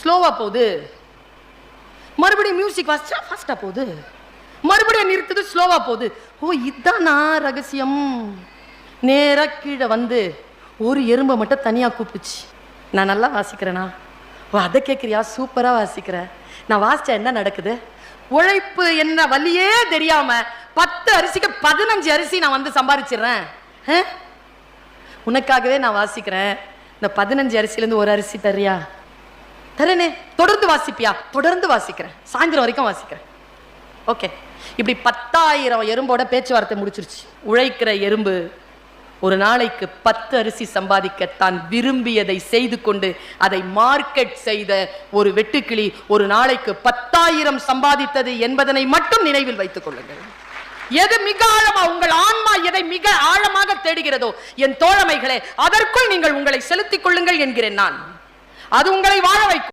ஸ்லோவா போகுது, மறுபடியும் மியூசிக் வாசிச்சா ஃபாஸ்டா போகுது, மறுபடியும் நிறுத்துது ஸ்லோவா போகுது. ஓ இதானா ரகசியம். நேரா கீழே வந்து ஒரு எறும்பை மட்டும் தனியா கூப்பிடுச்சு. நான் நல்லா வாசிக்கிறேனா? ஓ அதை கேட்குறியா? சூப்பரா வாசிக்கிற. நான் வாசிச்சா என்ன நடக்குது? உழைப்பு என்ன வழியே தெரியாம 10 அரிசிக்கு 15 அரிசி நான் வந்து சம்பாதிச்சிடுறேன். உனக்காகவே நான் வாசிக்கிறேன். இந்த 15 அரிசியிலேருந்து ஒரு அரிசி தரியா? தரேனே. தொடர்ந்து வாசிப்பியா? தொடர்ந்து வாசிக்கிறேன், சாயந்தரம் வரைக்கும் வாசிக்கிறேன். ஓகே. இப்படி 10,000 எறும்போட பேச்சுவார்த்தை முடிச்சிருச்சு. உழைக்கிற எறும்பு ஒரு நாளைக்கு 10 அரிசி சம்பாதிக்க தான் விரும்பியதை செய்து கொண்டு அதை மார்க்கெட் செய்த ஒரு வெட்டுக்கிளி ஒரு நாளைக்கு 10,000 சம்பாதித்தது என்பதனை மட்டும் நினைவில் வைத்துக் கொள்ளுங்கள். எது மிக ஆழமா உங்கள் ஆன்மா எதை மிக ஆழமாக தேடுகிறதோ என் தோழமைகளே, அதற்குள் நீங்கள் உங்களை செலுத்திக் கொள்ளுங்கள் என்கிறேன் நான். அது உங்களை வாழ வைக்கும்.